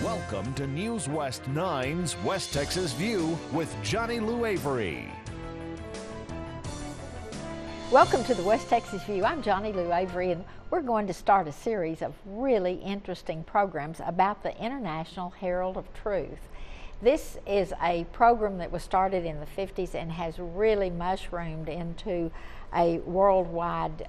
Welcome to News West 9's West Texas View with Johnny Lou Avery. Welcome to the West Texas View. I'm Johnny Lou Avery, and we're going to start a series of really interesting programs about the International Herald of Truth. This is a program that was started in the 50s and has really mushroomed into a worldwide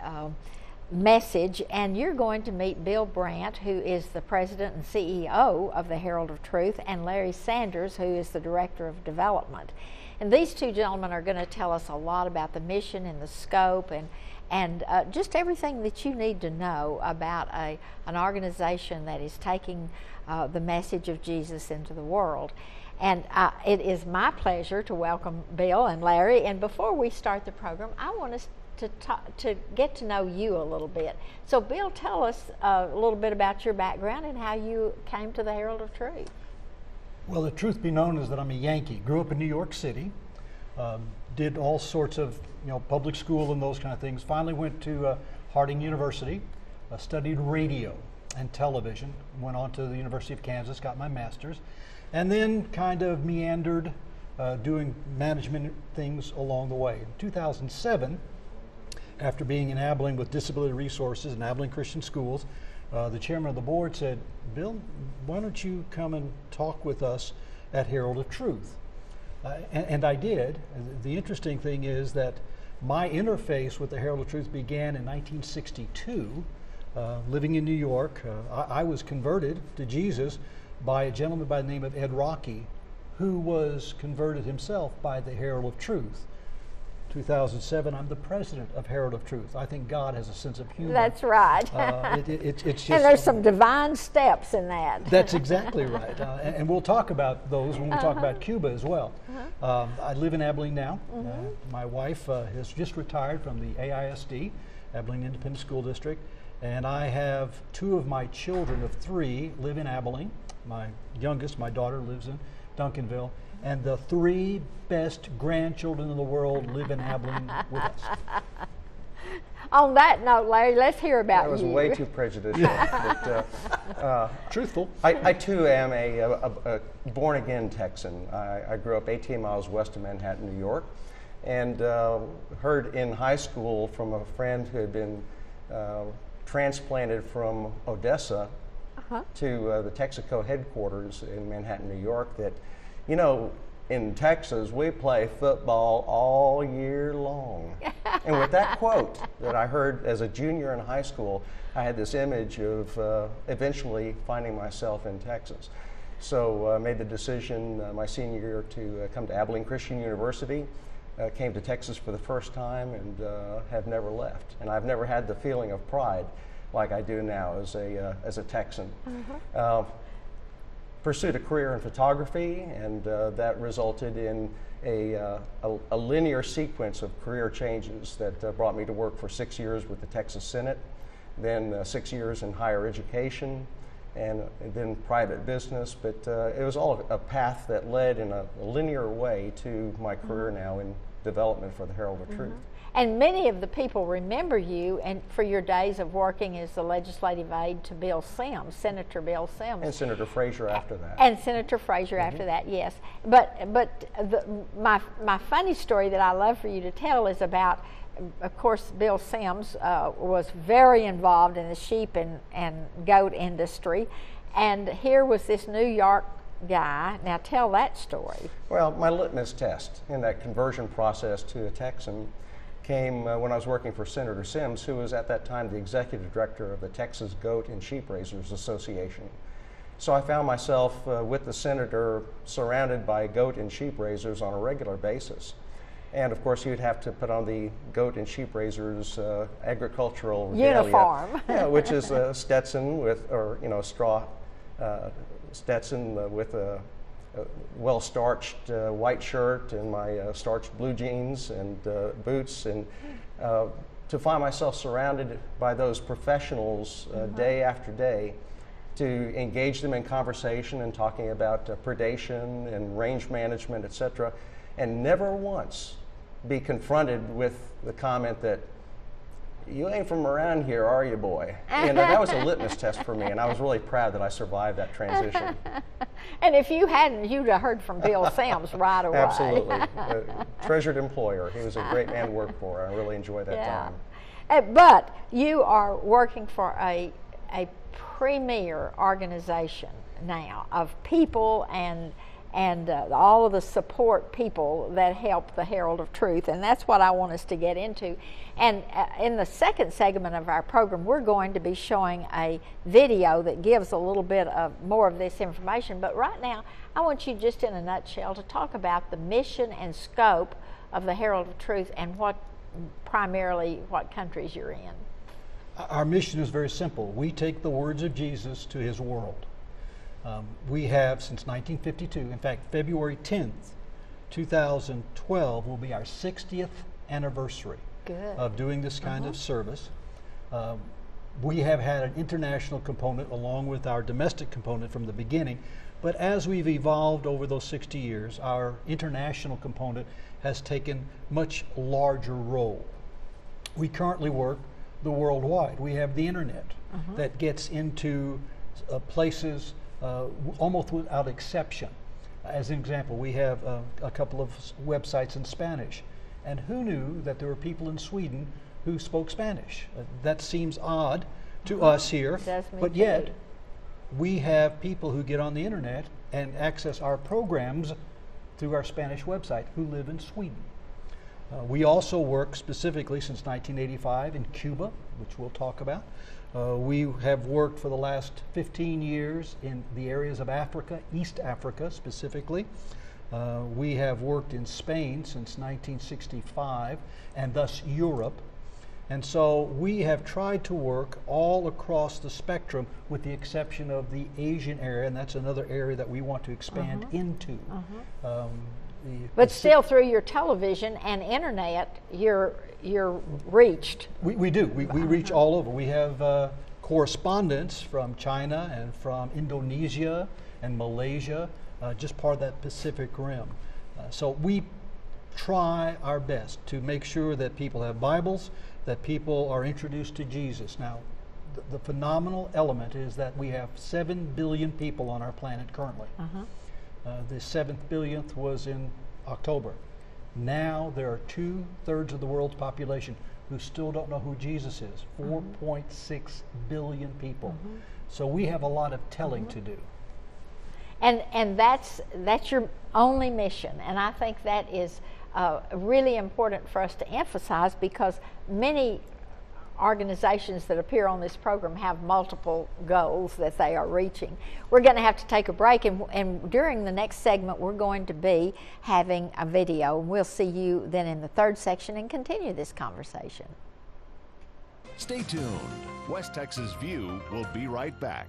message, and you're going to meet Bill Brandt, who is the president and CEO of the Herald of Truth, and Larry Sanders, who is the director of development. And these two gentlemen are going to tell us a lot about the mission and the scope and just everything that you need to know about an organization that is taking the message of Jesus into the world. And it is my pleasure to welcome Bill and Larry. And before we start the program, I want us to get to know you a little bit. So Bill, tell us a little bit about your background and how you came to the Herald of Truth. Well, the truth be known is that I'm a Yankee. Grew up in New York City, did all sorts of public school and those kind of things. Finally went to Harding University, studied radio and television, went on to the University of Kansas, got my master's, and then kind of meandered doing management things along the way. In 2007, after being in Abilene with Disability Resources and Abilene Christian Schools, the chairman of the board said, "Bill, why don't you come and talk with us at Herald of Truth?" And I did. The interesting thing is that my interface with the Herald of Truth began in 1962. Living in New York, I was converted to Jesus by a gentleman by the name of Ed Rocky, who was converted himself by the Herald of Truth. 2007, I'm the president of Herald of Truth. I think God has a sense of humor. That's right. It's just, and there's some divine steps in that. That's exactly right. And we'll talk about those when we talk about Cuba as well. I live in Abilene now. My wife has just retired from the AISD, Abilene Independent School District, and I have two of my children of three live in Abilene. My youngest, my daughter, lives in Duncanville. And the three best grandchildren in the world live in Abilene with us. On that note, Larry, let's hear about you. That was way too prejudicial. But, truthful. I too am a born-again Texan. I grew up 18 miles west of Manhattan, New York, and heard in high school from a friend who had been transplanted from Odessa to the Texaco headquarters in Manhattan, New York, that in Texas, we play football all year long. And with that quote that I heard as a junior in high school, I had this image of eventually finding myself in Texas. So I made the decision my senior year to come to Abilene Christian University, came to Texas for the first time, and have never left. And I've never had the feeling of pride like I do now as a Texan. Pursued a career in photography, and that resulted in a linear sequence of career changes that brought me to work for 6 years with the Texas Senate, then 6 years in higher education, and then private business. But it was all a path that led in a linear way to my career now in development for the Herald of Truth. And many of the people remember you and for your days of working as the legislative aide to Bill Sims, Senator Bill Sims. And Senator Frazier after that. And Senator Frazier after that, yes. But my funny story that I love for you to tell is about, of course, Bill Sims was very involved in the sheep and goat industry. And here was this New York guy. Now tell that story. Well, my litmus test in that conversion process to a Texan came when I was working for Senator Sims, who was at that time the executive director of the Texas Goat and Sheep Raisers Association. So I found myself with the senator surrounded by goat and sheep raisers on a regular basis. And of course, you'd have to put on the goat and sheep raisers agricultural uniform, which is a Stetson with, or straw Stetson with a well-starched white shirt and my starched blue jeans and boots, and to find myself surrounded by those professionals day after day, to engage them in conversation and talking about predation and range management, etc., and never once be confronted with the comment that "You ain't from around here, are you, boy?" You know, that was a litmus test for me, and I was really proud that I survived that transition. And if you hadn't, you'd have heard from Bill Sims right away. Absolutely. Treasured employer. He was a great man to work for. I really enjoyed that time. But you are working for a premier organization now of people and all of the support people that help the Herald of Truth, and that's what I want us to get into. And in the second segment of our program, we're going to be showing a video that gives a little bit of more of this information. But right now, I want you just in a nutshell to talk about the mission and scope of the Herald of Truth and primarily what countries you're in. Our mission is very simple. We take the words of Jesus to his world. We have since 1952, in fact, February 10th, 2012 will be our 60th anniversary of doing this kind of service. We have had an international component along with our domestic component from the beginning, but as we've evolved over those 60 years, our international component has taken much larger role. We currently work the worldwide. We have the internet that gets into places almost without exception. As an example, we have a couple of websites in Spanish. And who knew that there were people in Sweden who spoke Spanish? That seems odd to us here, but yet we have people who get on the internet and access our programs through our Spanish website who live in Sweden. We also work specifically since 1985 in Cuba, which we'll talk about. We have worked for the last 15 years in the areas of Africa, East Africa specifically. We have worked in Spain since 1965, and thus Europe. And so we have tried to work all across the spectrum with the exception of the Asian area, and that's another area that we want to expand into. But still, through your television and internet, you're reached. We do. We reach all over. We have correspondents from China and from Indonesia and Malaysia, just part of that Pacific Rim. So we try our best to make sure that people have Bibles, that people are introduced to Jesus. Now, the phenomenal element is that we have 7 billion people on our planet currently. The 7th billionth was in October. Now there are 2/3 of the world's population who still don't know who Jesus is. 4.6 billion people. So we have a lot of telling to do. And that's your only mission, and I think that is really important for us to emphasize, because many organizations that appear on this program have multiple goals that they are reaching. We're going to have to take a break, and during the next segment we're going to be having a video, and we'll see you then in the third section and continue this conversation. Stay tuned. West Texas View will be right back.